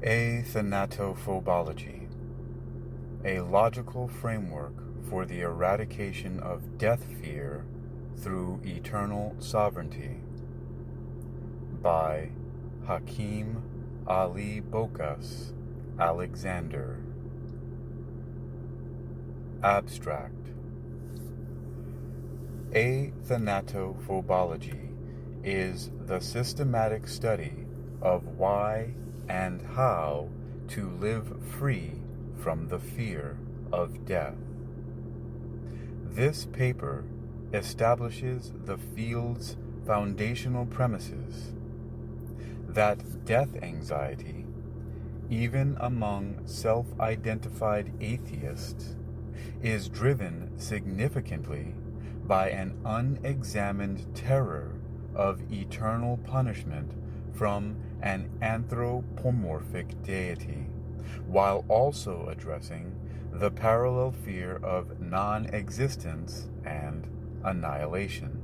Athanatophobology, a logical framework for the eradication of death fear through eternal sovereignty, by Hakeem Ali-Bocas Alexander. Abstract. Athanatophobology is the systematic study of why and how to live free from the fear of death. This paper establishes the field's foundational premises that death anxiety, even among self-identified atheists, is driven significantly by an unexamined terror of eternal punishment from an anthropomorphic deity, while also addressing the parallel fear of non-existence and annihilation.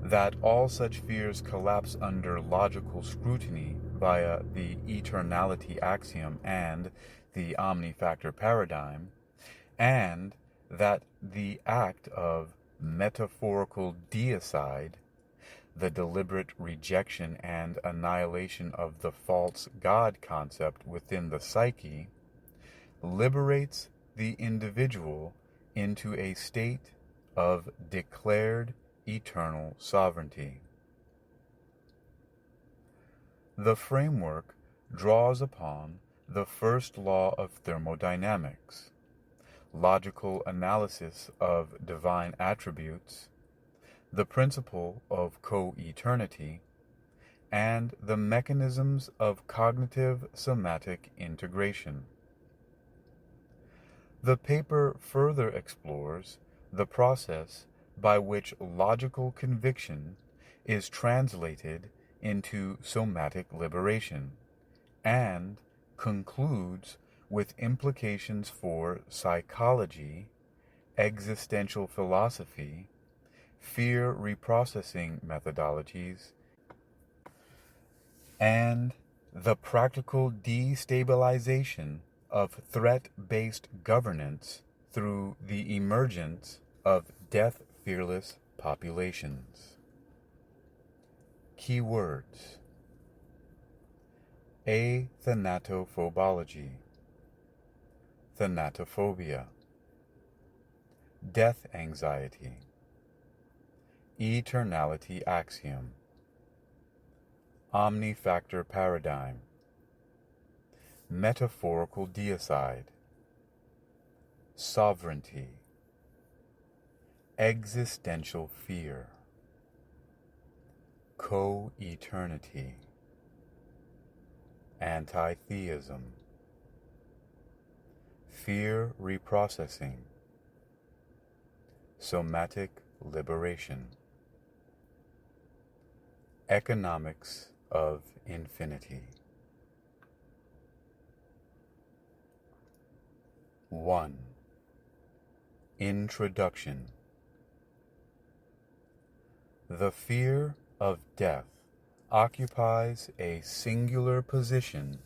That all such fears collapse under logical scrutiny via the Eternality Axiom and the omni-factor paradigm, and that the act of Metaphorical Deicide, the deliberate rejection and annihilation of the false God concept within the psyche, liberates the individual into a state of declared eternal sovereignty. The framework draws upon the first law of thermodynamics, logical analysis of divine attributes, the principle of co-eternity, and the mechanisms of cognitive-somatic integration. The paper further explores the process by which logical conviction is translated into somatic liberation, and concludes with implications for psychology, existential philosophy, fear reprocessing methodologies, and the practical destabilization of threat-based governance through the emergence of death-fearless populations. Keywords: Athanatophobology, thanatophobia, death anxiety, Eternality Axiom, omni-factor paradigm, Metaphorical Deicide, sovereignty, existential fear, co-eternity, anti-theism, fear reprocessing, somatic liberation, economics of infinity. 1. Introduction. The fear of death occupies a singular position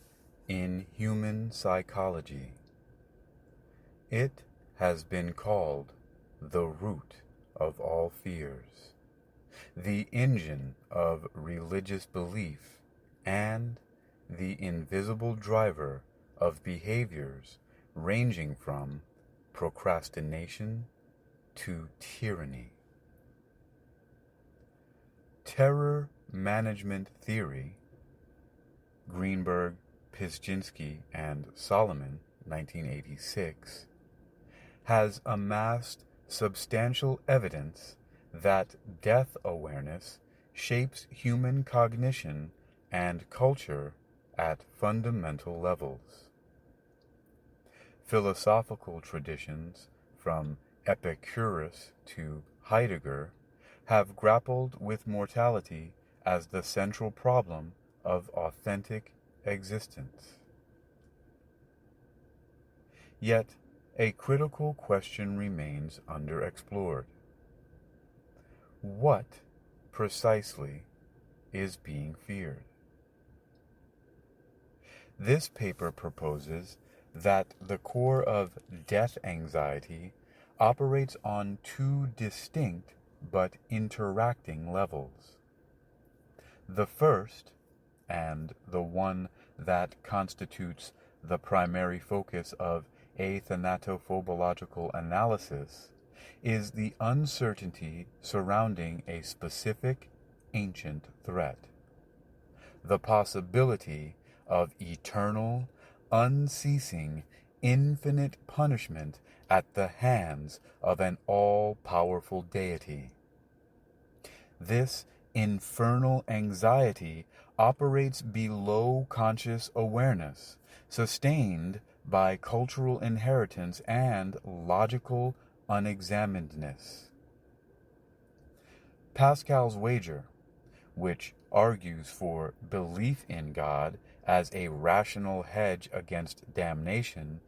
in human psychology. It has been called the root of all fears, the engine of religious belief, and the invisible driver of behaviors ranging from procrastination to tyranny. Terror management theory, Greenberg, Pischinsky, and Solomon, 1986, has amassed substantial evidence that death awareness shapes human cognition and culture at fundamental levels. Philosophical traditions, from Epicurus to Heidegger, have grappled with mortality as the central problem of authentic existence. Yet, a critical question remains underexplored. What precisely is being feared? This paper proposes that the core of death anxiety operates on two distinct but interacting levels. The first, and the one that constitutes the primary focus of athanatophobological analysis, is the uncertainty surrounding a specific ancient threat. The possibility of eternal, unceasing, infinite punishment at the hands of an all-powerful deity. This infernal anxiety operates below conscious awareness, sustained by cultural inheritance and logical unexaminedness. Pascal's wager, which argues for belief in God as a rational hedge against damnation,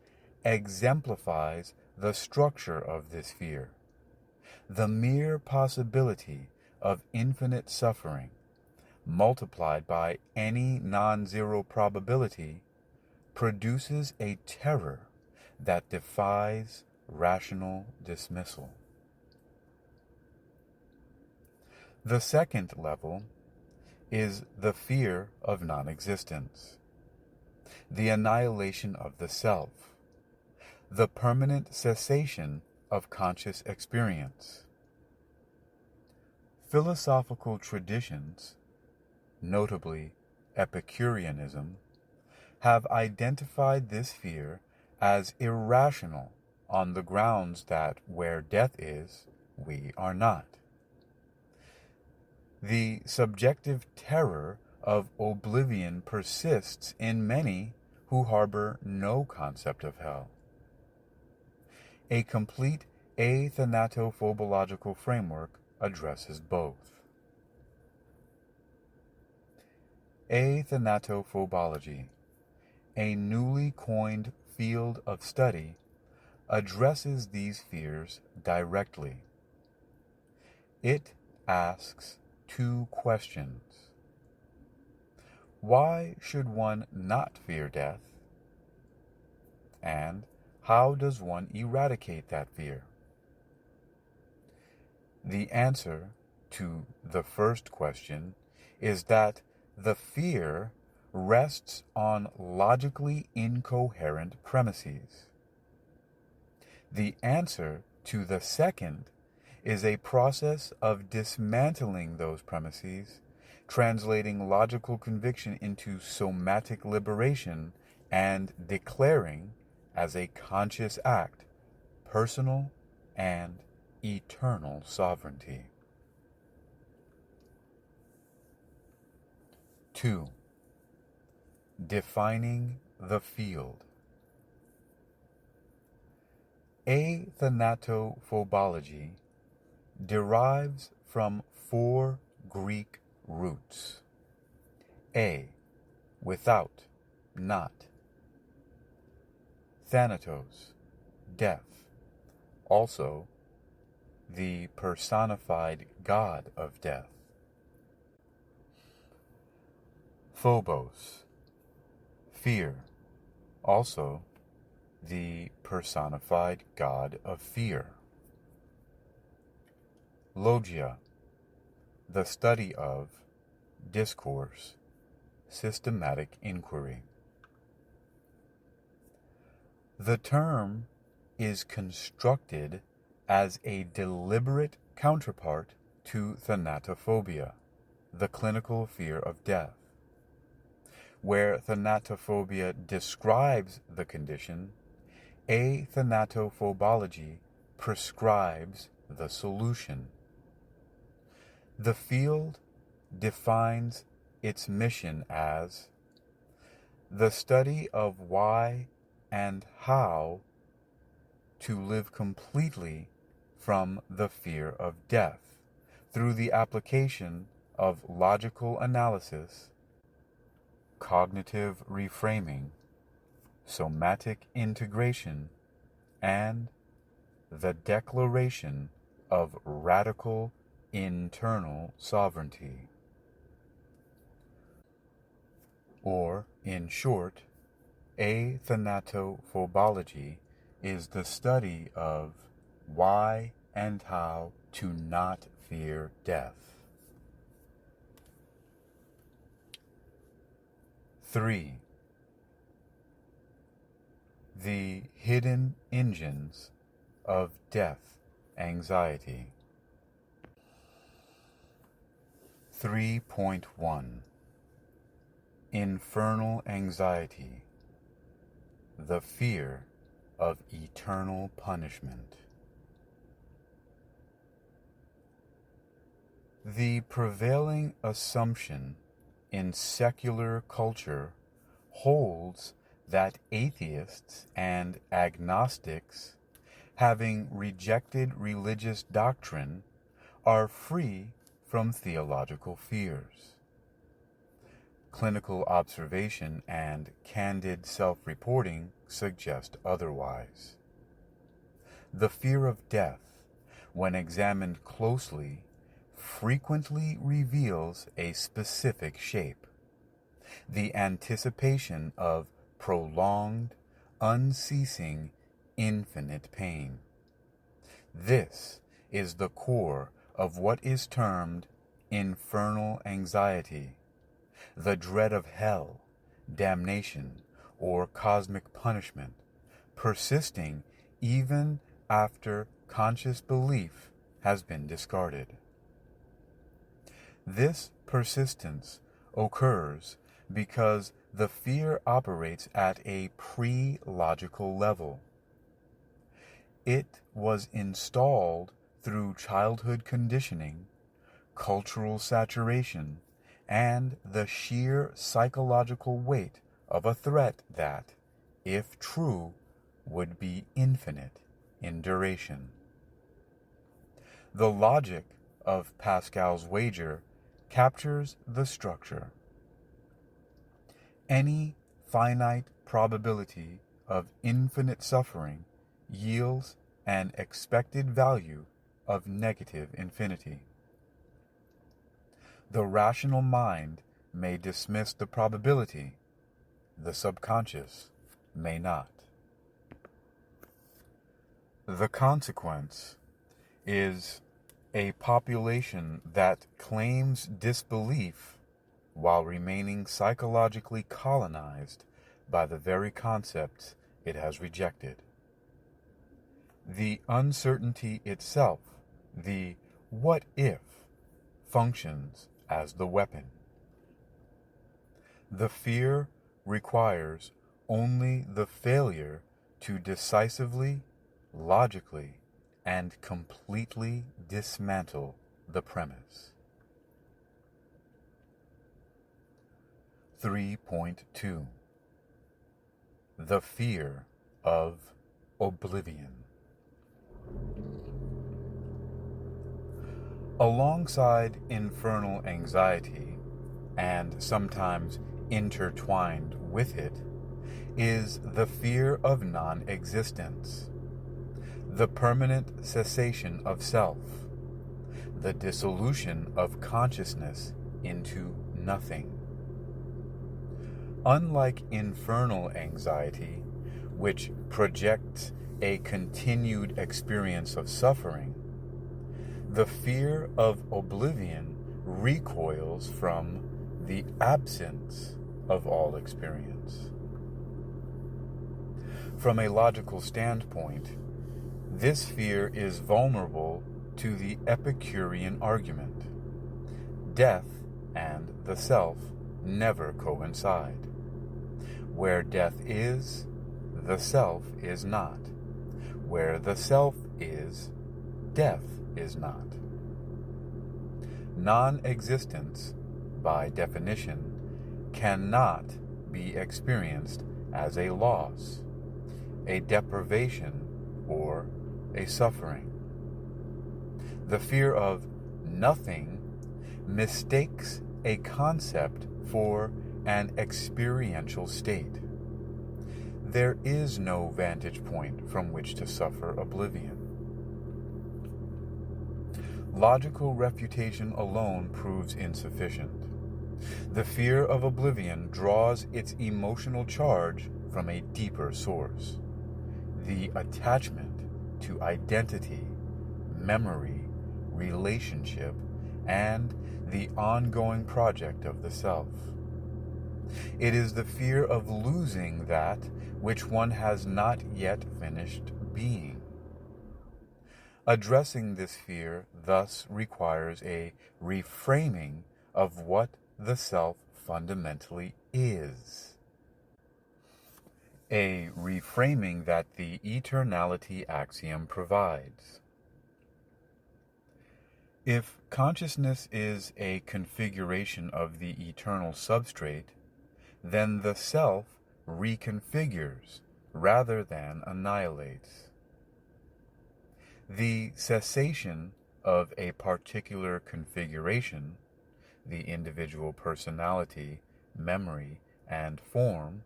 exemplifies the structure of this fear. The mere possibility of infinite suffering, multiplied by any non-zero probability, produces a terror that defies rational dismissal. The second level is the fear of non-existence, the annihilation of the self, the permanent cessation of conscious experience. Philosophical traditions, notably Epicureanism, have identified this fear as irrational on the grounds that where death is, we are not. The subjective terror of oblivion persists in many who harbor no concept of hell. A complete athanatophobological framework addresses both. Athanatophobology, a newly coined field of study, addresses these fears directly. It asks two questions. Why should one not fear death? And how does one eradicate that fear? The answer to the first question is that the fear rests on logically incoherent premises. The answer to the second is a process of dismantling those premises, translating logical conviction into somatic liberation, and declaring, as a conscious act, personal and eternal sovereignty. 2. Defining the field. Athanatophobology derives from 4 Greek roots. A. Without, not. Thanatos, death, also the personified god of death. Phobos, fear, also the personified god of fear. Logia, the study of, discourse, systematic inquiry. The term is constructed as a deliberate counterpart to thanatophobia, the clinical fear of death. Where thanatophobia describes the condition, athanatophobology prescribes the solution. The field defines its mission as the study of why and how to live completely from the fear of death through the application of logical analysis, cognitive reframing, somatic integration, and the declaration of radical internal sovereignty. Or, in short, Athanatophobology is the study of why and how to not fear death. 3. The hidden engines of death anxiety. 3.1 Infernal Anxiety, the fear of eternal punishment. The prevailing assumption in secular culture holds that atheists and agnostics, having rejected religious doctrine, are free from theological fears. Clinical observation and candid self-reporting suggest otherwise. The fear of death, when examined closely, frequently reveals a specific shape: the anticipation of prolonged, unceasing, infinite pain. This is the core of what is termed infernal anxiety, the dread of hell, damnation, or cosmic punishment, persisting even after conscious belief has been discarded. This persistence occurs because the fear operates at a pre-logical level. It was installed through childhood conditioning, cultural saturation, and the sheer psychological weight of a threat that, if true, would be infinite in duration. The logic of Pascal's wager captures the structure. Any finite probability of infinite suffering yields an expected value of negative infinity. The rational mind may dismiss the probability, the subconscious may not. The consequence is a population that claims disbelief while remaining psychologically colonized by the very concepts it has rejected. The uncertainty itself, the what if, functions as the weapon. The fear requires only the failure to decisively, logically, and completely dismantle the premise. 3.2 The fear of oblivion. Alongside infernal anxiety, and sometimes intertwined with it, is the fear of non-existence, the permanent cessation of self, the dissolution of consciousness into nothing. Unlike infernal anxiety, which projects a continued experience of suffering, the fear of oblivion recoils from the absence of all experience. From a logical standpoint, this fear is vulnerable to the Epicurean argument. Death and the self never coincide. Where death is, the self is not. Where the self is, death is not. Non-existence, by definition, cannot be experienced as a loss, a deprivation, or a suffering. The fear of nothing mistakes a concept for an experiential state. There is no vantage point from which to suffer oblivion. Logical refutation alone proves insufficient. The fear of oblivion draws its emotional charge from a deeper source, the attachment to identity, memory, relationship, and the ongoing project of the self. It is the fear of losing that which one has not yet finished being. Addressing this fear thus requires a reframing of what the self fundamentally is. A reframing that the Eternality Axiom provides. If consciousness is a configuration of the eternal substrate, then the self reconfigures rather than annihilates. The cessation of a particular configuration, the individual personality, memory, and form,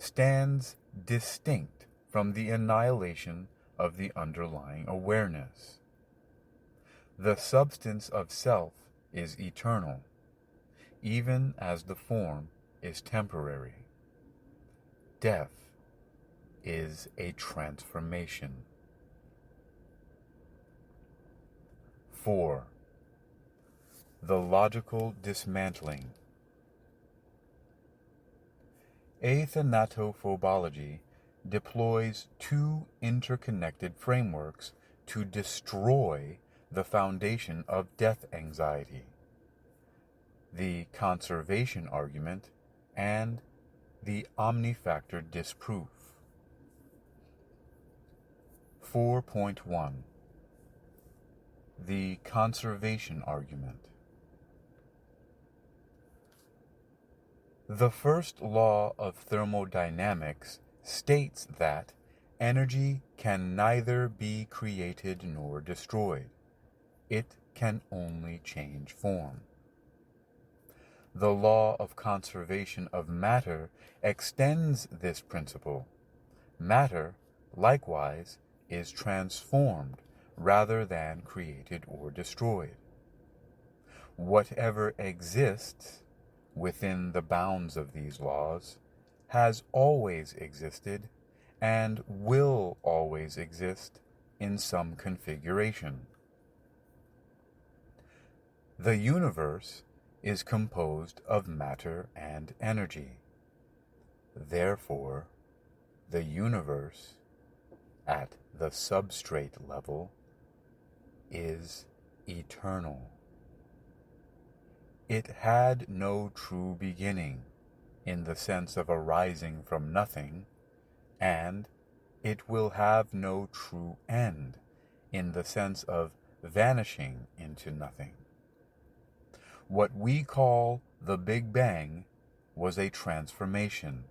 stands distinct from the annihilation of the underlying awareness. The substance of self is eternal, even as the form is temporary. Death is a transformation. 4. The logical dismantling. Athanatophobology deploys two interconnected frameworks to destroy the foundation of death anxiety: the conservation argument and the omnifactor disproof. 4.1 The conservation argument. The first law of thermodynamics states that energy can neither be created nor destroyed. It can only change form. The law of conservation of matter extends this principle. Matter, likewise, is transformed rather than created or destroyed. Whatever exists within the bounds of these laws has always existed and will always exist in some configuration. The universe is composed of matter and energy. Therefore, the universe, at the substrate level, is eternal. It had no true beginning, in the sense of arising from nothing, and it will have no true end, in the sense of vanishing into nothing. What we call the Big Bang was a transformation,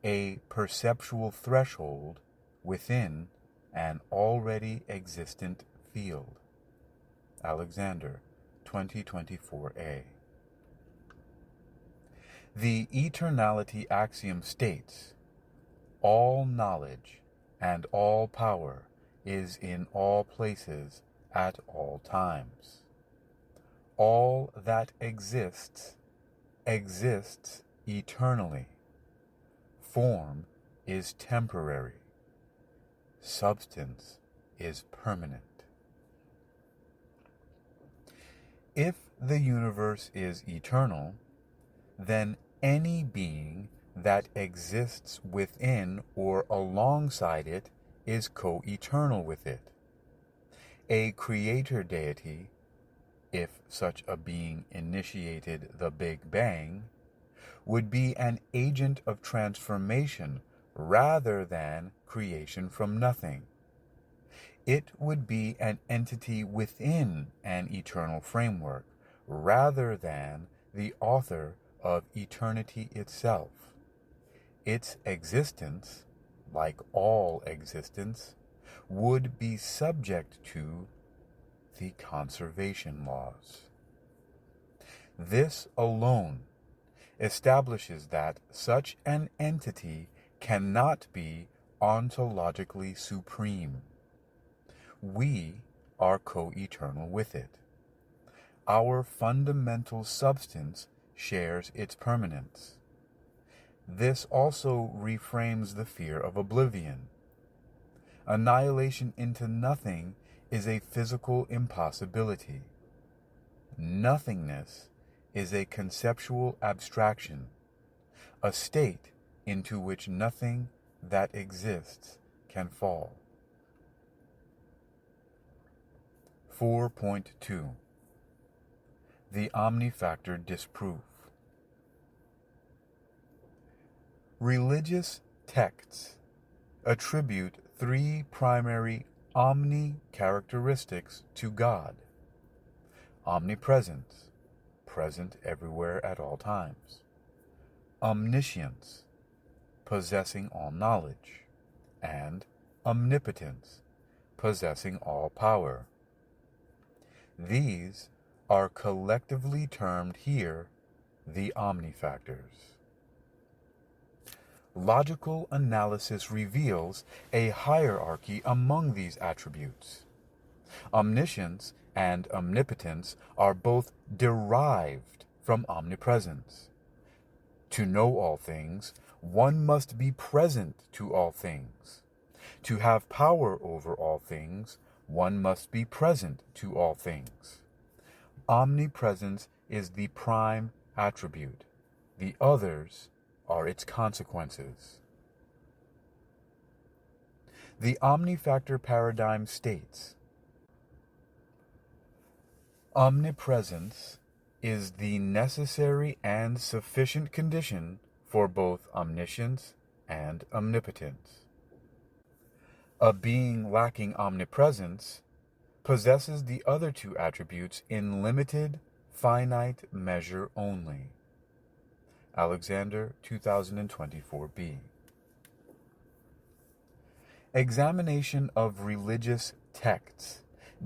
a perceptual threshold within an already existent field. Alexander, 2024a. The Eternality Axiom states, all knowledge and all power is in all places at all times. All that exists, exists eternally. Form is temporary. Substance is permanent. If the universe is eternal, then any being that exists within or alongside it is co-eternal with it. A creator deity, if such a being initiated the Big Bang, would be an agent of transformation rather than creation from nothing. It would be an entity within an eternal framework rather than the author of eternity itself. Its existence, like all existence, would be subject to the conservation laws. This alone establishes that such an entity cannot be ontologically supreme. We are co-eternal with it. Our fundamental substance shares its permanence. this also reframes the fear of oblivion. Annihilation into nothing is a physical impossibility. Nothingness is a conceptual abstraction, a state into which nothing that exists can fall. 4.2 The Omnifactor Disproof. Religious texts attribute three primary omni-characteristics to God. Omnipresence, present everywhere at all times. Omniscience, possessing all knowledge. And omnipotence, possessing all power. These are collectively termed here the omnifactors. Logical analysis reveals a hierarchy among these attributes. Omniscience and omnipotence are both derived from omnipresence. To know all things, one must be present to all things. To have power over all things, one must be present to all things. Omnipresence is the prime attribute. The others are its consequences. The omnifactor paradigm states, omnipresence is the necessary and sufficient condition for both omniscience and omnipotence. A being lacking omnipresence possesses the other two attributes in limited, finite measure only. Alexander, 2024b. Examination of religious texts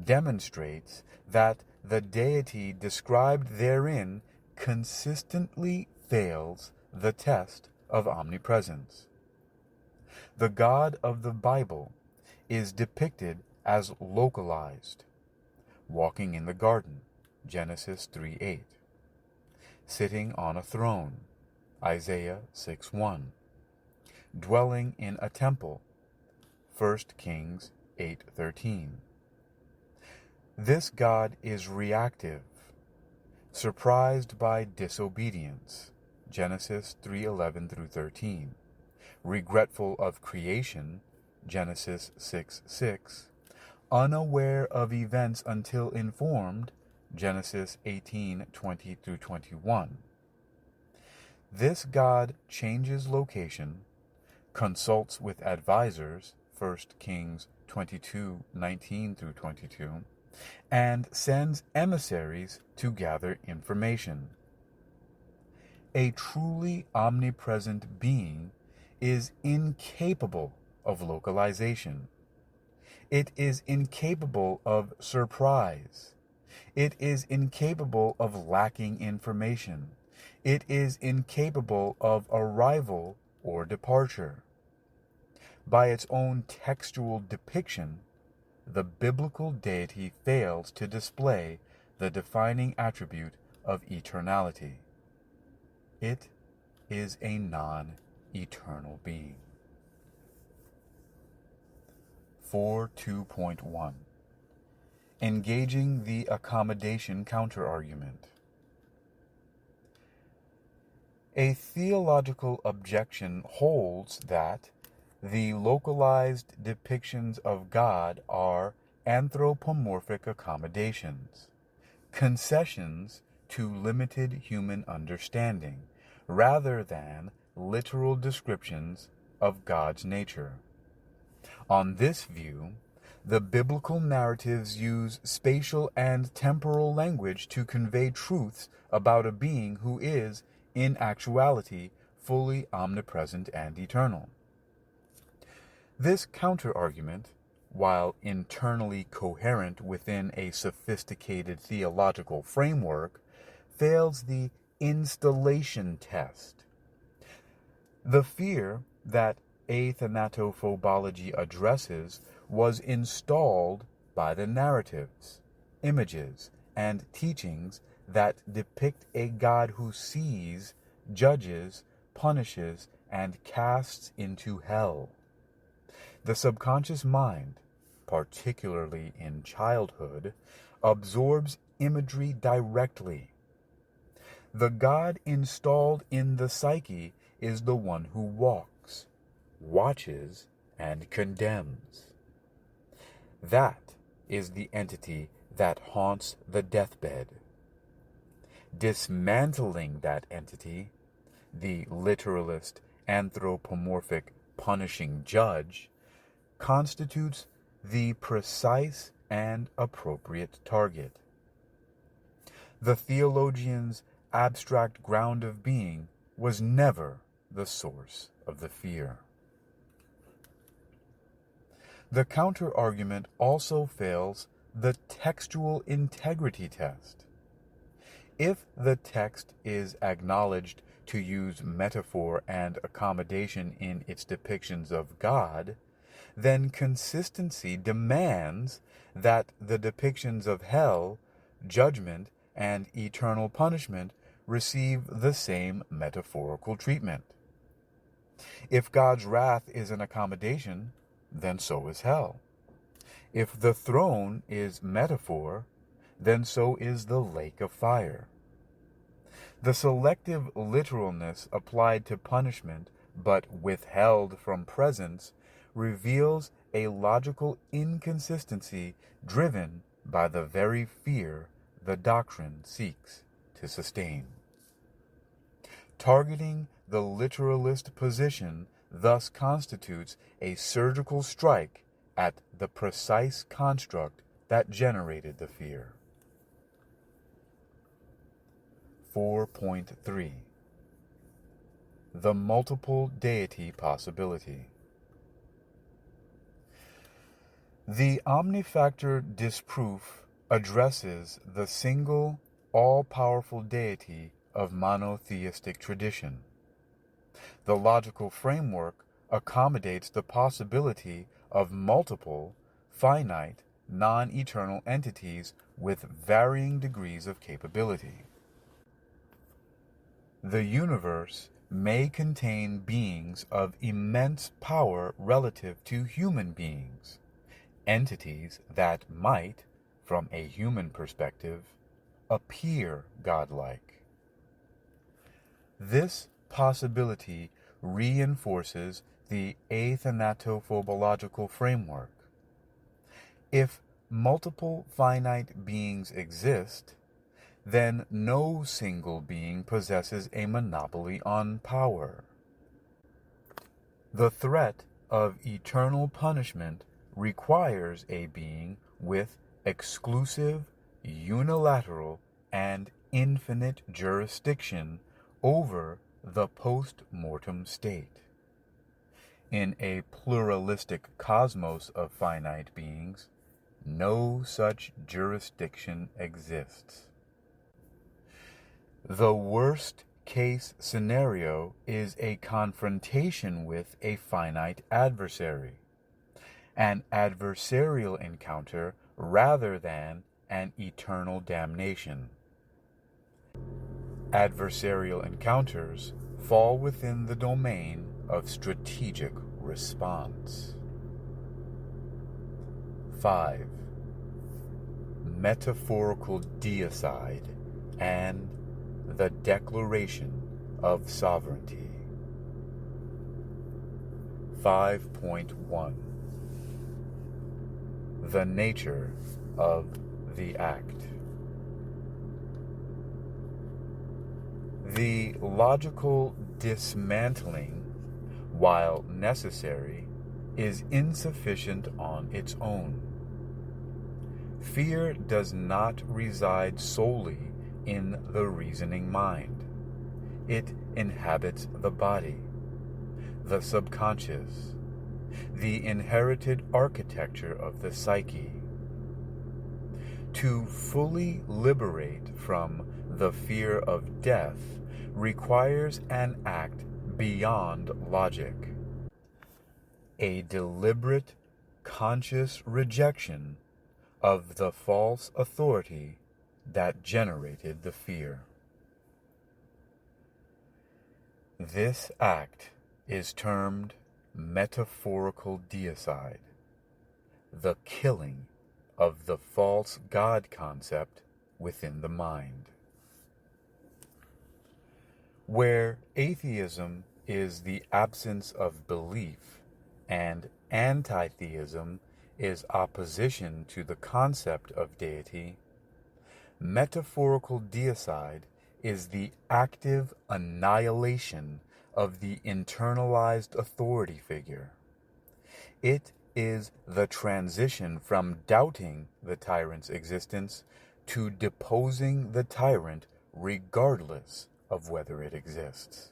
demonstrates that the deity described therein consistently fails the test of omnipresence. The God of the Bible is depicted as localized, walking in the garden, Genesis 3:8, sitting on a throne, Isaiah 6:1, dwelling in a temple, 1 Kings 8:13. This God is reactive, surprised by disobedience, Genesis 3:11 through 13, regretful of creation, Genesis 6:6, unaware of events until informed, Genesis 18:20 through 21. This God changes location, consults with advisors, 1 Kings 22:19 through 22, and sends emissaries to gather information. A truly omnipresent being is incapable of localization. It is incapable of surprise. It is incapable of lacking information. It is incapable of arrival or departure. By its own textual depiction, the biblical deity fails to display the defining attribute of eternality. It is a non-eternal being. 4.2.1 Engaging the accommodation counterargument. A theological objection holds that the localized depictions of God are anthropomorphic accommodations, concessions to limited human understanding, rather than literal descriptions of God's nature. On this view, the biblical narratives use spatial and temporal language to convey truths about a being who is, in actuality, fully omnipresent and eternal. This counterargument, while internally coherent within a sophisticated theological framework, fails the installation test. The fear that Athanatophobology addresses was installed by the narratives, images, and teachings that depict a God who sees, judges, punishes and casts into hell. The subconscious mind, particularly in childhood, absorbs imagery directly. The God installed in the psyche is the one who walks, watches, and condemns. That is the entity that haunts the deathbed. Dismantling that entity, the literalist, anthropomorphic, punishing judge, constitutes the precise and appropriate target. The theologian's abstract ground of being was never the source of the fear. The counter-argument also fails the textual integrity test. If the text is acknowledged to use metaphor and accommodation in its depictions of God, then consistency demands that the depictions of hell, judgment, and eternal punishment receive the same metaphorical treatment. If God's wrath is an accommodation, then so is hell. If the throne is metaphor, then so is the lake of fire. The selective literalness applied to punishment but withheld from presence reveals a logical inconsistency driven by the very fear the doctrine seeks to sustain. Targeting the literalist position thus constitutes a surgical strike at the precise construct that generated the fear. 4.3 The multiple deity possibility. The omnifactor disproof addresses the single, all-powerful deity of monotheistic tradition. The logical framework accommodates the possibility of multiple, finite, non-eternal entities with varying degrees of capability. The universe may contain beings of immense power relative to human beings, entities that might, from a human perspective, appear godlike. This possibility reinforces the athanatophobological framework. If multiple finite beings exist, then no single being possesses a monopoly on power. The threat of eternal punishment requires a being with exclusive, unilateral, and infinite jurisdiction over the post-mortem state. In a pluralistic cosmos of finite beings, no such jurisdiction exists. The worst-case scenario is a confrontation with a finite adversary, an adversarial encounter rather than an eternal damnation. Adversarial encounters fall within the domain of strategic response. 5. Metaphorical Deicide and the Declaration of Sovereignty. 5.1 The nature of the act. The logical dismantling, while necessary, is insufficient on its own. Fear does not reside solely in the reasoning mind. It inhabits the body, the subconscious, the inherited architecture of the psyche. To fully liberate from the fear of death requires an act beyond logic, a deliberate, conscious rejection of the false authority that generated the fear. This act is termed Metaphorical Deicide, the killing of the false God concept within the mind. Where atheism is the absence of belief and anti-theism is opposition to the concept of deity, metaphorical deicide is the active annihilation of the internalized authority figure. It is the transition from doubting the tyrant's existence to deposing the tyrant regardless of whether it exists.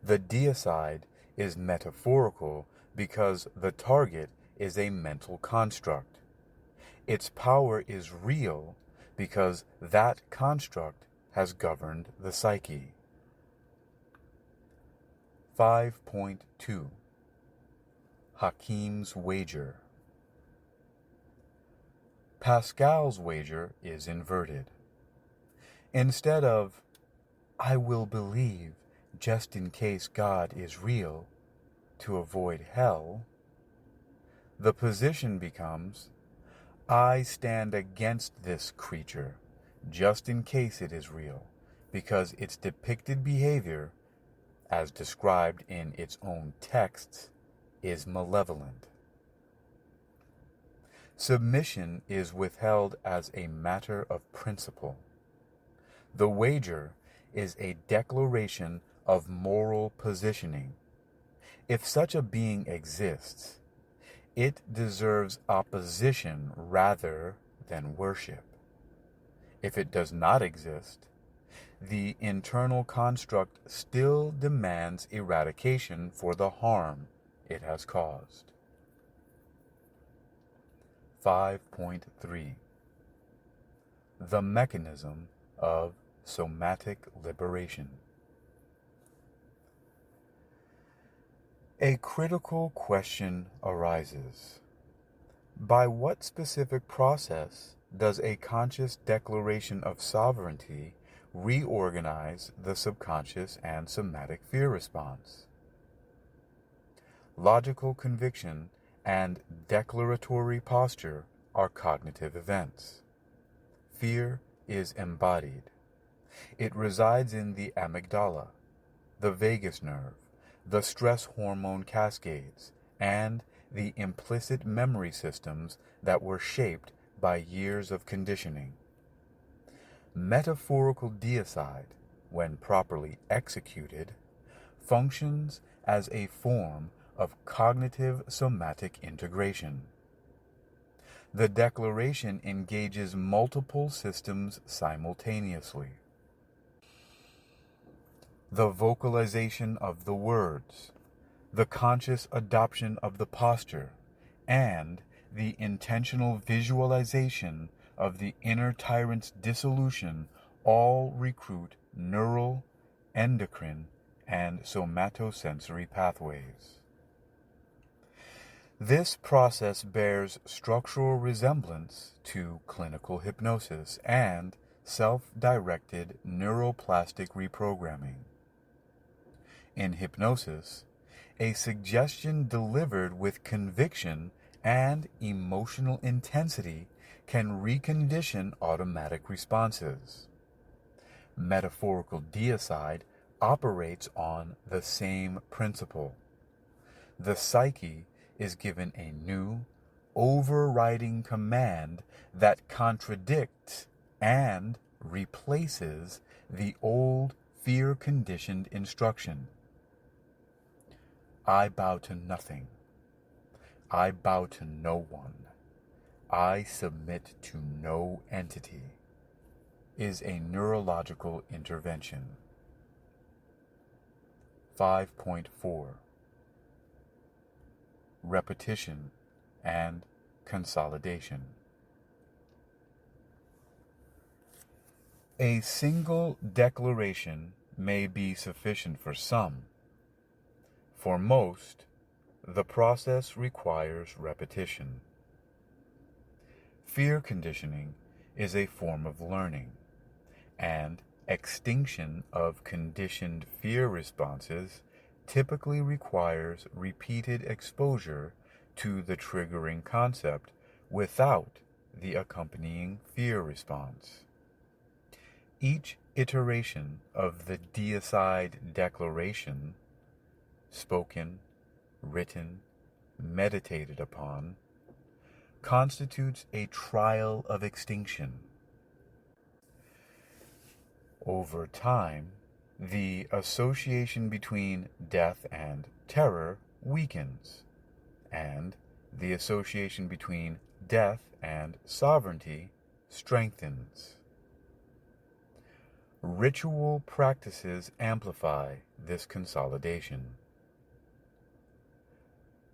The deicide is metaphorical because the target is a mental construct. Its power is real because that construct has governed the psyche. 5.2 Hakeem's Wager. Pascal's wager is inverted. Instead of, I will believe just in case God is real to avoid hell, the position becomes, I stand against this creature just in case it is real, because its depicted behavior, as described in its own texts, is malevolent. Submission is withheld as a matter of principle. The wager is a declaration of moral positioning. If such a being exists, it deserves opposition rather than worship. If it does not exist, the internal construct still demands eradication for the harm it has caused. 5.3 The mechanism of somatic liberation. A critical question arises. By what specific process does a conscious declaration of sovereignty reorganize the subconscious and somatic fear response? Logical conviction and declaratory posture are cognitive events. Fear is embodied. It resides in the amygdala, the vagus nerve, the stress hormone cascades, and the implicit memory systems that were shaped by years of conditioning. Metaphorical deicide, when properly executed, functions as a form of cognitive-somatic integration. The declaration engages multiple systems simultaneously. The vocalization of the words, the conscious adoption of the posture, and the intentional visualization of the inner tyrant's dissolution all recruit neural, endocrine, and somatosensory pathways. This process bears structural resemblance to clinical hypnosis and self-directed neuroplastic reprogramming. In hypnosis, a suggestion delivered with conviction and emotional intensity can recondition automatic responses. Metaphorical deicide operates on the same principle. The psyche is given a new, overriding command that contradicts and replaces the old fear-conditioned instruction. I bow to nothing. I bow to no one. I submit to no entity, is a neurological intervention. 5.4 Repetition and consolidation. A single declaration may be sufficient for some. For most, the process requires repetition. Fear conditioning is a form of learning, and extinction of conditioned fear responses typically requires repeated exposure to the triggering concept without the accompanying fear response. Each iteration of the deicide declaration, spoken, written, meditated upon, constitutes a trial of extinction. Over time, the association between death and terror weakens, and the association between death and sovereignty strengthens. Ritual practices amplify this consolidation.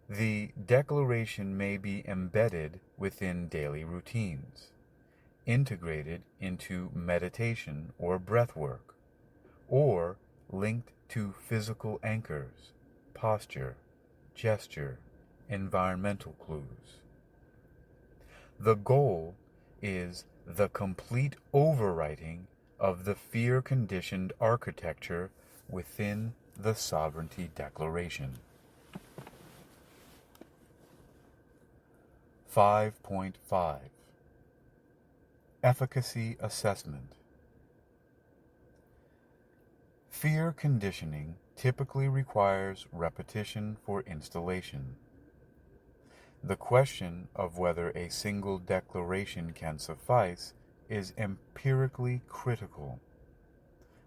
The declaration may be embedded within daily routines, integrated into meditation or breath work, or linked to physical anchors, posture, gesture, environmental clues. The goal is the complete overwriting of the fear-conditioned architecture within the Sovereignty Declaration. 5.5 Efficacy Assessment. Fear conditioning typically requires repetition for installation. The question of whether a single declaration can suffice is empirically critical.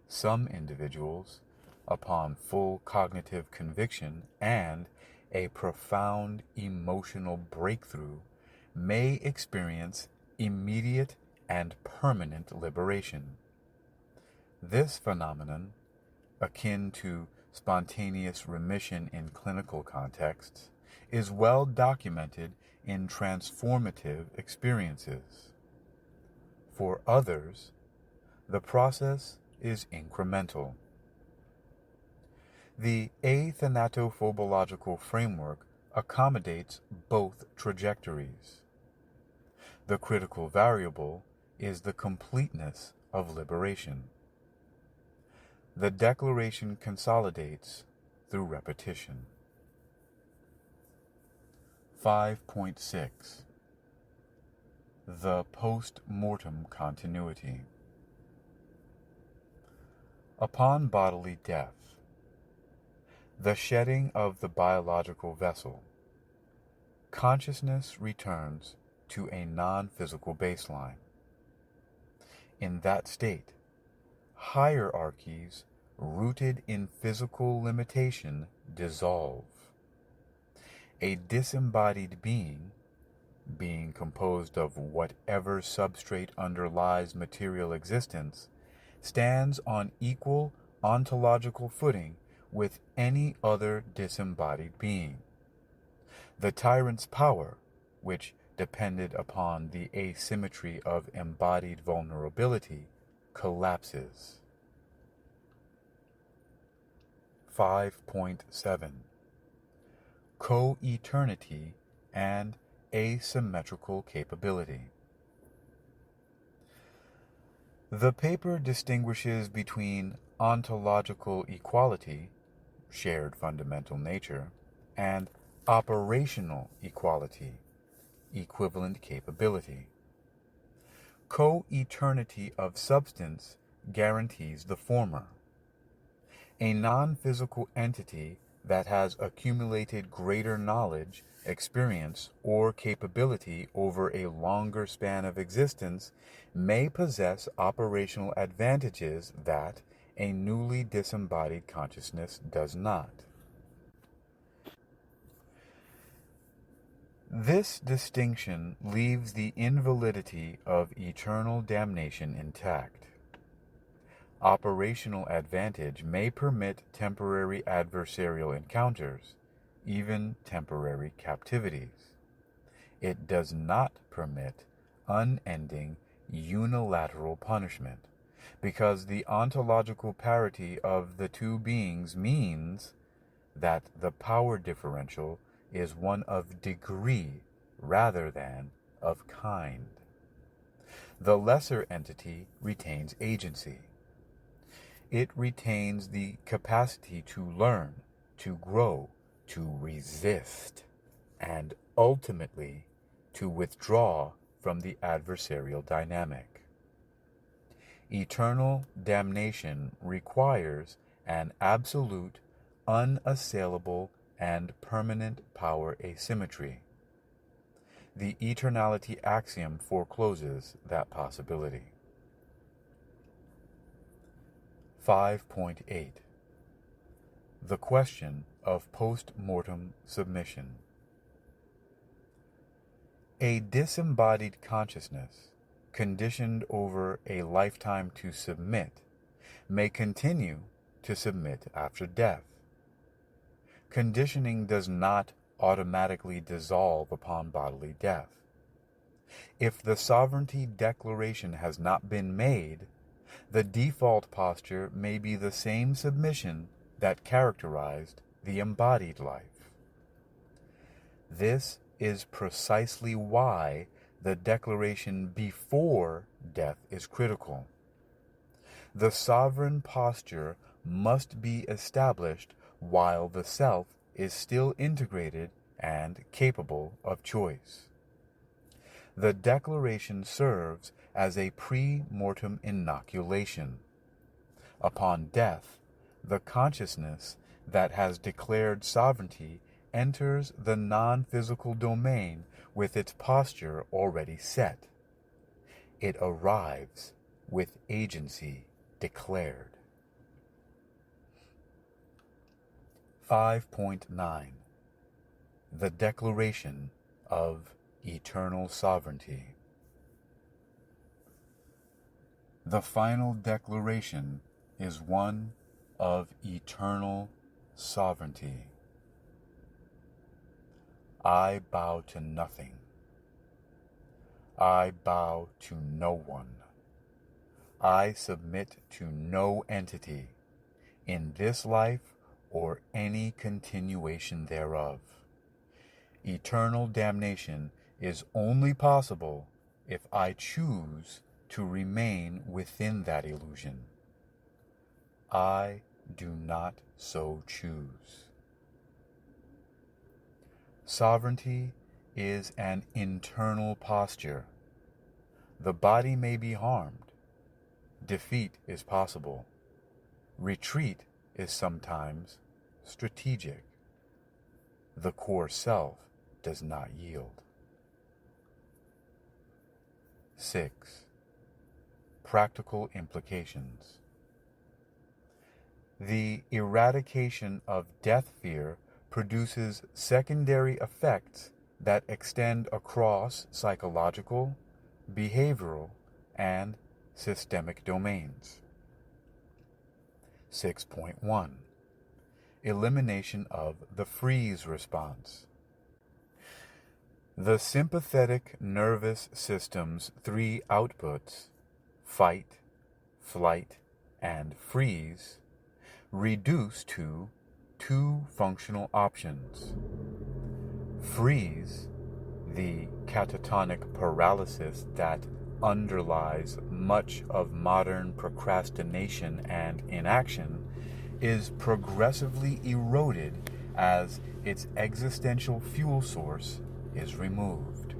Some individuals, upon full cognitive conviction and a profound emotional breakthrough, may experience immediate and permanent liberation. This phenomenon, akin to spontaneous remission in clinical contexts, is well documented in transformative experiences. For others, the process is incremental. The athanatophobological framework accommodates both trajectories. The critical variable is the completeness of liberation. The declaration consolidates through repetition. 5.6 The post-mortem continuity. Upon bodily death, the shedding of the biological vessel, consciousness returns to a non-physical baseline. In that state, hierarchies rooted in physical limitation dissolve. A disembodied being composed of whatever substrate underlies material existence, stands on equal ontological footing with any other disembodied being. The tyrant's power, which depended upon the asymmetry of embodied vulnerability, collapses. 5.7 Co-eternity and asymmetrical capability. The paper distinguishes between ontological equality, shared fundamental nature, and operational equality, equivalent capability. Co-eternity of substance guarantees the former. A non-physical entity that has accumulated greater knowledge, experience, or capability over a longer span of existence may possess operational advantages that a newly disembodied consciousness does not. This distinction leaves the invalidity of eternal damnation intact. Operational advantage may permit temporary adversarial encounters, even temporary captivities. It does not permit unending unilateral punishment, because the ontological parity of the two beings means that the power differential is one of degree rather than of kind. The lesser entity retains agency. it retains the capacity to learn, to grow, to resist, and ultimately to withdraw from the adversarial dynamic. Eternal damnation requires an absolute, unassailable, and permanent power asymmetry. The Eternality Axiom forecloses that possibility. 5.8. The question of post-mortem submission. A disembodied consciousness, conditioned over a lifetime to submit, may continue to submit after death. Conditioning does not automatically dissolve upon bodily death. If the sovereignty declaration has not been made, the default posture may be the same submission that characterized the embodied life. This is precisely why the declaration before death is critical. The sovereign posture must be established while the self is still integrated and capable of choice. The declaration serves as a pre-mortem inoculation. Upon death, the consciousness that has declared sovereignty enters the non-physical domain with its posture already set. It arrives with agency declared. 5.9. The Declaration of Eternal Sovereignty. The final declaration is one of eternal sovereignty. I bow to nothing. I bow to no one. I submit to no entity in this life or any continuation thereof. Eternal damnation is only possible if I choose to remain within that illusion. I do not so choose. Sovereignty is an internal posture. The body may be harmed. Defeat is possible. Retreat is sometimes strategic. The core self does not yield. 6. Practical implications. The eradication of death fear produces secondary effects that extend across psychological, behavioral, and systemic domains. 6.1. Elimination of the freeze response. The sympathetic nervous system's three outputs, fight, flight, and freeze, reduce to two functional options. Freeze, the catatonic paralysis that underlies much of modern procrastination and inaction, is progressively eroded as its existential fuel source is removed.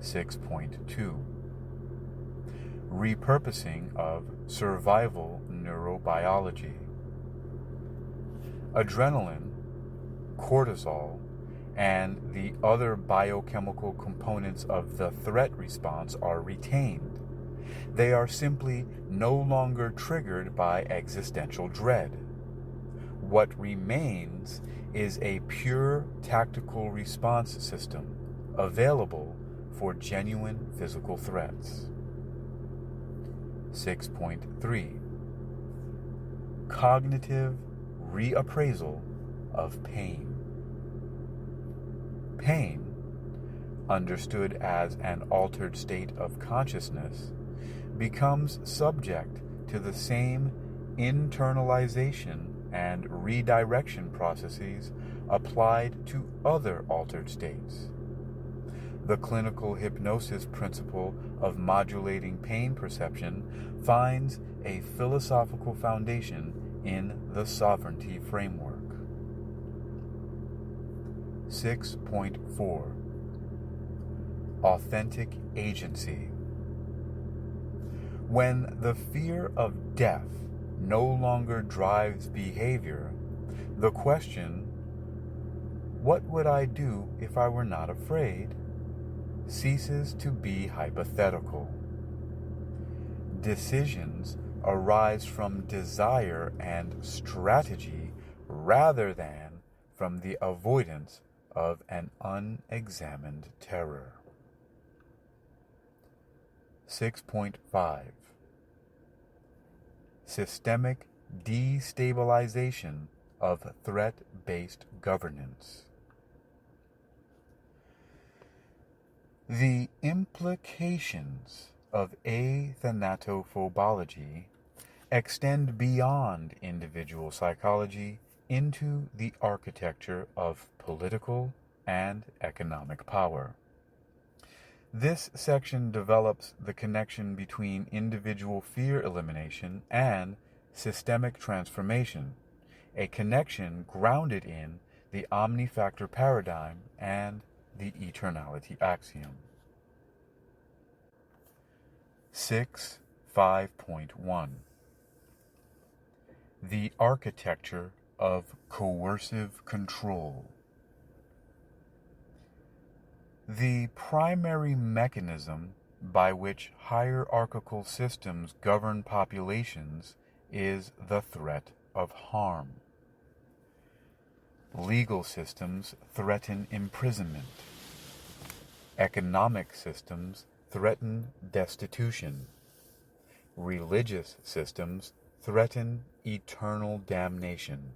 6.2. Repurposing of survival neurobiology. Adrenaline, cortisol, and the other biochemical components of the threat response are retained. They are simply no longer triggered by existential dread. What remains is a pure tactical response system available for genuine physical threats. 6.3. Cognitive reappraisal of pain. Pain, understood as an altered state of consciousness, becomes subject to the same internalization and redirection processes applied to other altered states. The clinical hypnosis principle of modulating pain perception finds a philosophical foundation in the sovereignty framework. 6.4 Authentic Agency. When the fear of death no longer drives behavior, the question, "What would I do if I were not afraid?" ceases to be hypothetical. Decisions arise from desire and strategy rather than from the avoidance of an unexamined terror. 6.5 Systemic destabilization of threat-based governance. The implications of athanatophobology extend beyond individual psychology into the architecture of political and economic power. This section develops the connection between individual fear elimination and systemic transformation, a connection grounded in the omni-factor paradigm and the Eternality Axiom. 6.5.1 The architecture of coercive control. The primary mechanism by which hierarchical systems govern populations is the threat of harm. Legal systems threaten imprisonment. Economic systems threaten destitution. Religious systems threaten eternal damnation.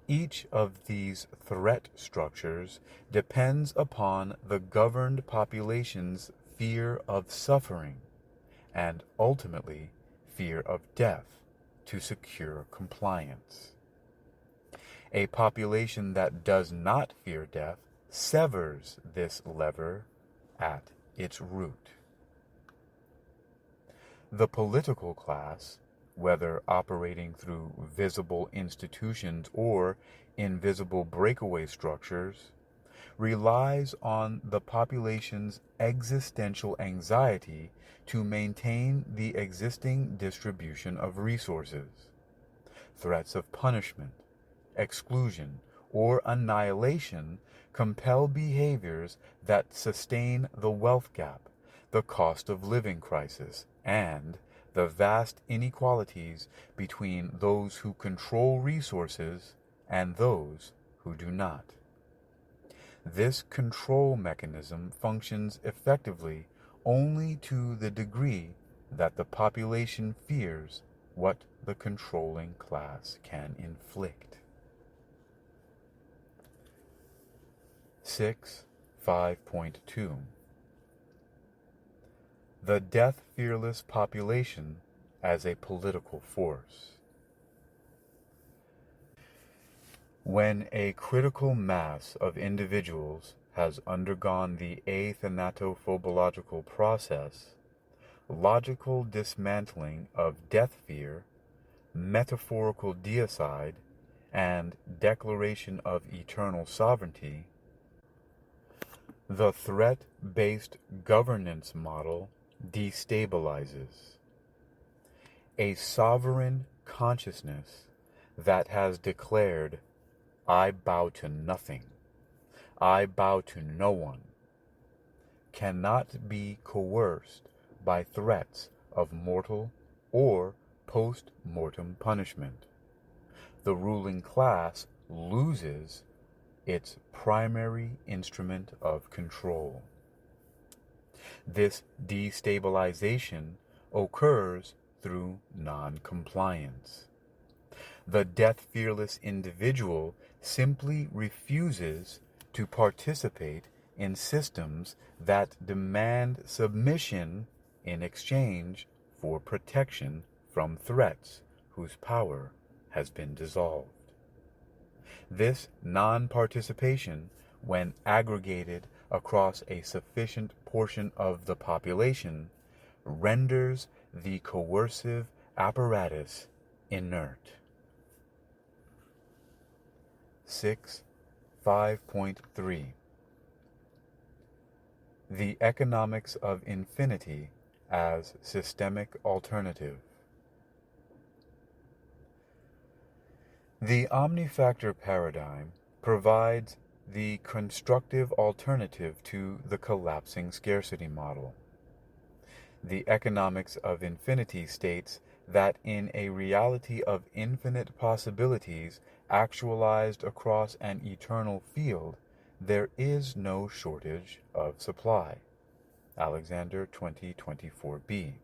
Each of these threat structures depends upon the governed population's fear of suffering and ultimately fear of death to secure compliance. A population that does not fear death severs this lever at its root. The political class, whether operating through visible institutions or invisible breakaway structures, relies on the population's existential anxiety to maintain the existing distribution of resources. Threats of punishment, exclusion, or annihilation compel behaviors that sustain the wealth gap, the cost of living crisis, and the vast inequalities between those who control resources and those who do not. This control mechanism functions effectively only to the degree that the population fears what the controlling class can inflict. 6.5.2 The death-fearless population as a political force. When a critical mass of individuals has undergone the athanatophobological process, logical dismantling of death fear, metaphorical deicide, and declaration of eternal sovereignty, the threat-based governance model destabilizes. A sovereign consciousness that has declared, "I bow to nothing, I bow to no one," cannot be coerced by threats of mortal or post-mortem punishment. The ruling class loses its primary instrument of control. This destabilization occurs through non-compliance. The death-fearless individual simply refuses to participate in systems that demand submission in exchange for protection from threats whose power has been dissolved. This non-participation, when aggregated across a sufficient portion of the population renders the coercive apparatus inert. 5.3 The economics of infinity as systemic alternative. The omnifactor paradigm provides the constructive alternative to the collapsing scarcity model. The economics of infinity states that in a reality of infinite possibilities actualized across an eternal field, there is no shortage of supply. Alexander 20:24b.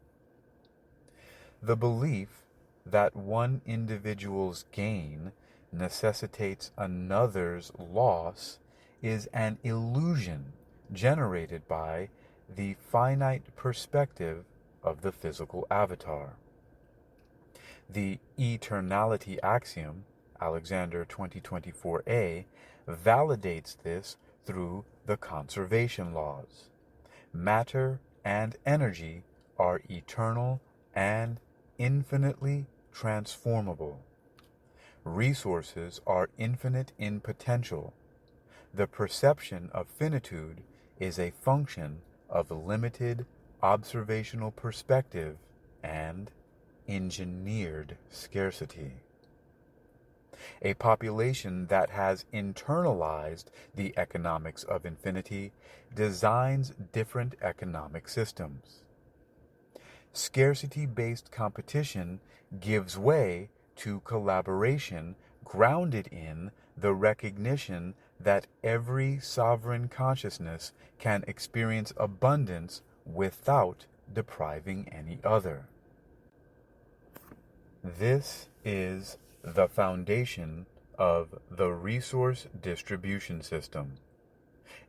The belief that one individual's gain necessitates another's loss is an illusion generated by the finite perspective of the physical avatar. The Eternality Axiom, Alexander 2024a, validates this through the conservation laws. Matter and energy are eternal and infinitely transformable. Resources are infinite in potential. The perception of finitude is a function of limited observational perspective and engineered scarcity. A population that has internalized the economics of infinity designs different economic systems. Scarcity-based competition gives way to collaboration grounded in the recognition that every sovereign consciousness can experience abundance without depriving any other. This is the foundation of the resource distribution system,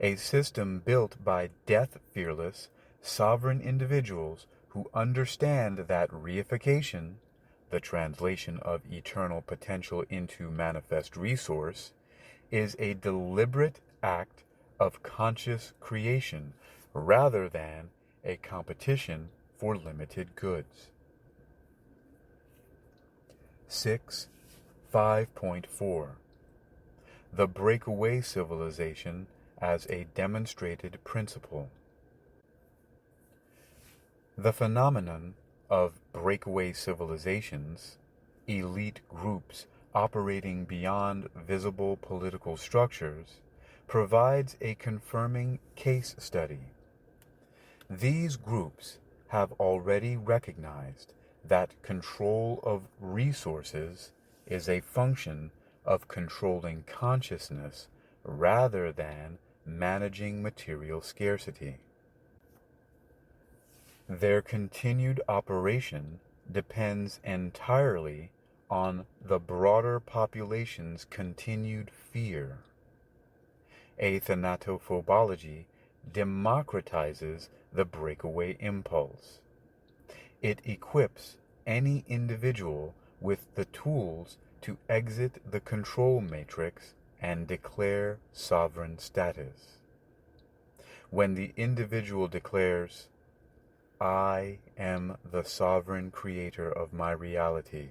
a system built by death-fearless, sovereign individuals who understand that reification, the translation of eternal potential into manifest resource, is a deliberate act of conscious creation rather than a competition for limited goods. 5.4 The breakaway civilization as a demonstrated principle. The phenomenon of breakaway civilizations, elite groups operating beyond visible political structures, provides a confirming case study. These groups have already recognized that control of resources is a function of controlling consciousness rather than managing material scarcity. Their continued operation depends entirely on the broader population's continued fear. Athanatophobology democratizes the breakaway impulse. It equips any individual with the tools to exit the control matrix and declare sovereign status. When the individual declares, "I am the sovereign creator of my reality,"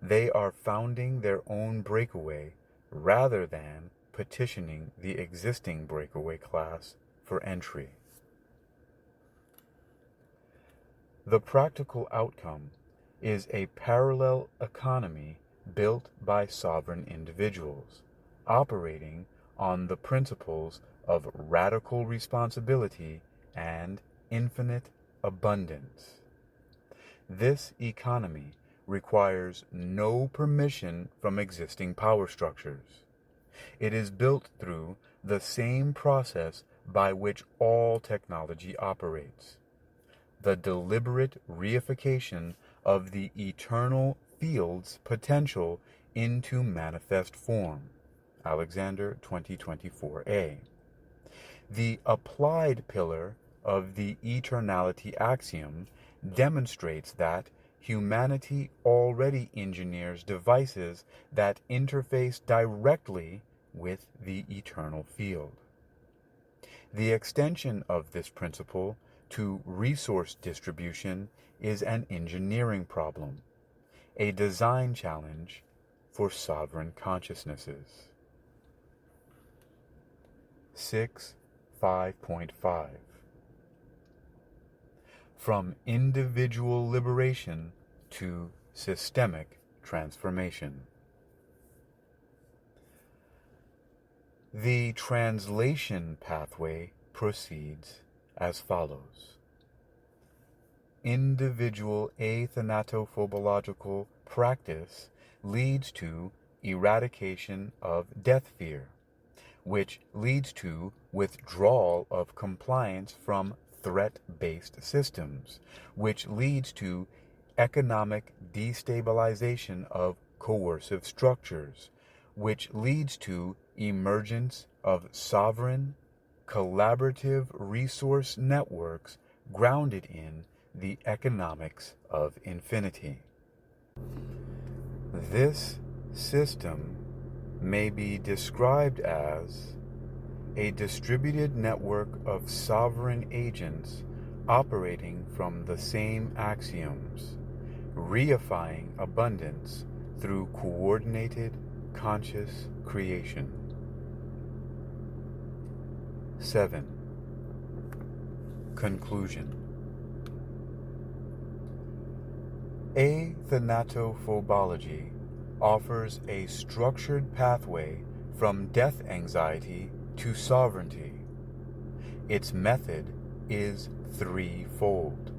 they are founding their own breakaway rather than petitioning the existing breakaway class for entry. The practical outcome is a parallel economy built by sovereign individuals, operating on the principles of radical responsibility and infinite abundance. This economy requires no permission from existing power structures. It is built through the same process by which all technology operates: the deliberate reification of the eternal field's potential into manifest form. Alexander 2024a. The applied pillar of the Eternality Axiom demonstrates that humanity already engineers devices that interface directly with the eternal field. The extension of this principle to resource distribution is an engineering problem, a design challenge for sovereign consciousnesses. 6.5.5 From individual liberation to systemic transformation. The translation pathway proceeds as follows. Individual athanatophobological practice leads to eradication of death fear, which leads to withdrawal of compliance from threat-based systems, which leads to economic destabilization of coercive structures, which leads to emergence of sovereign, collaborative resource networks grounded in the economics of infinity. This system may be described as a distributed network of sovereign agents operating from the same axioms, reifying abundance through coordinated conscious creation. 7. Conclusion. Athanatophobology offers a structured pathway from death anxiety to sovereignty. Its method is threefold: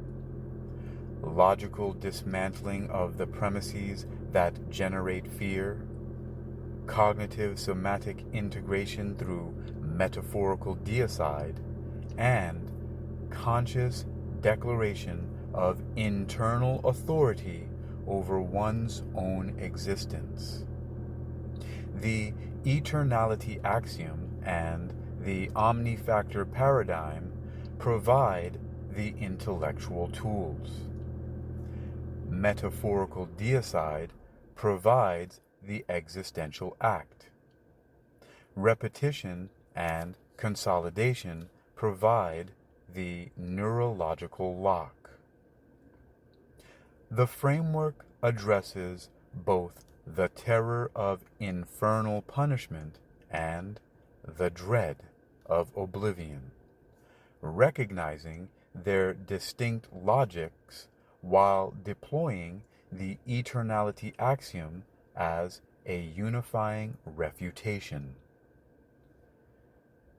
logical dismantling of the premises that generate fear, cognitive-somatic integration through Metaphorical Deicide, and conscious declaration of internal authority over one's own existence. The Eternality Axiom and the omni-factor paradigm provide the intellectual tools. Metaphorical Deicide provides the existential act. Repetition and consolidation provide the neurological lock. The framework addresses both the terror of infernal punishment and the dread of oblivion, recognizing their distinct logics while deploying the Eternality Axiom as a unifying refutation.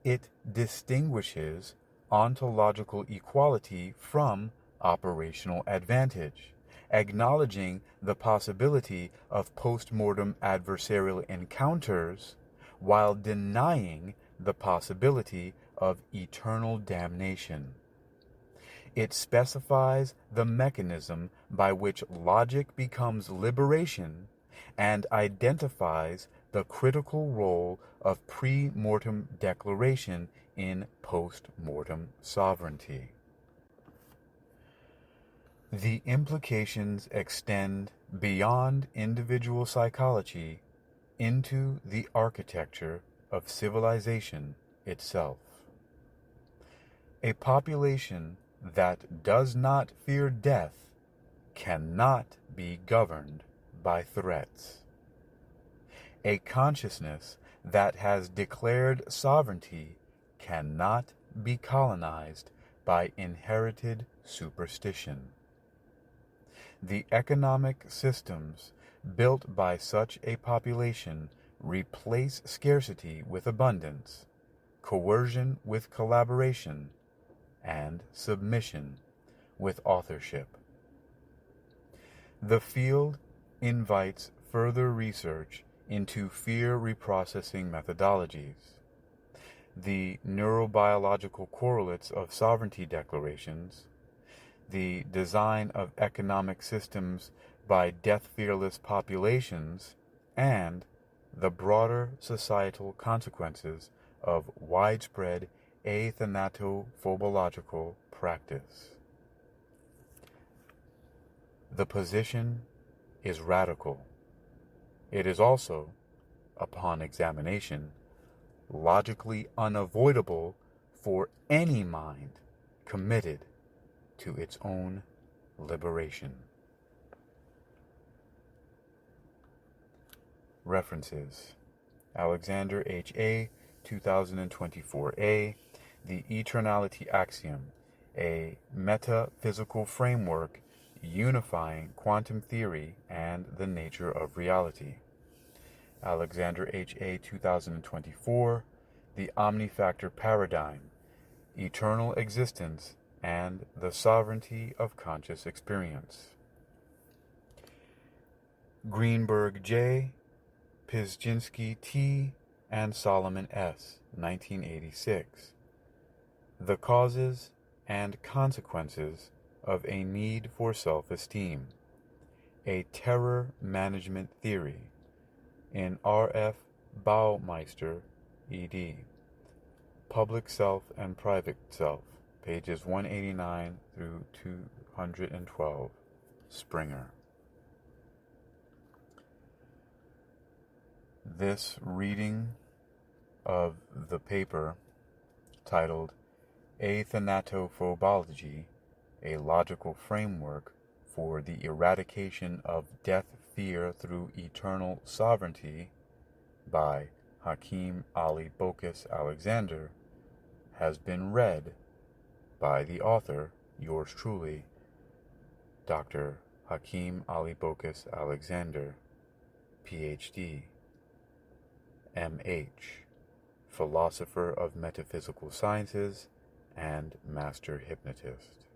It distinguishes ontological equality from operational advantage, acknowledging the possibility of post-mortem adversarial encounters while denying the possibility of eternal damnation. It specifies the mechanism by which logic becomes liberation and identifies the critical role of pre-mortem declaration in post-mortem sovereignty. The implications extend beyond individual psychology into the architecture of civilization itself. A population that does not fear death cannot be governed by threats. A consciousness that has declared sovereignty cannot be colonized by inherited superstition. The economic systems built by such a population replace scarcity with abundance, coercion with collaboration, and submission with authorship. The field invites further research into fear reprocessing methodologies, the neurobiological correlates of sovereignty declarations, the design of economic systems by death-fearless populations, and the broader societal consequences of widespread athanatophobological practice. The position is radical. It is also, upon examination, logically unavoidable for any mind committed to its own liberation. References: Alexander H.A., 2024a, The Eternality Axiom, a metaphysical framework unifying quantum theory and the nature of reality. Alexander H.A., 2024, The Omnifactor Paradigm, Eternal Existence and the Sovereignty of Conscious Experience. Greenberg J., Pizzinski T., and Solomon S., 1986. The Causes and Consequences of a Need for Self-Esteem, a Terror Management Theory, in R.F. Baumeister, ed. Public Self and Private Self, pages 189 through 212, Springer. This reading of the paper, titled Athanatophobology, a Logical Framework for the Eradication of Death Fear Through Eternal Sovereignty, by Hakeem Ali-Bocas Alexander, has been read by the author, yours truly, Dr. Hakeem Ali-Bocas Alexander, Ph.D., M.H., philosopher of metaphysical sciences and master hypnotist.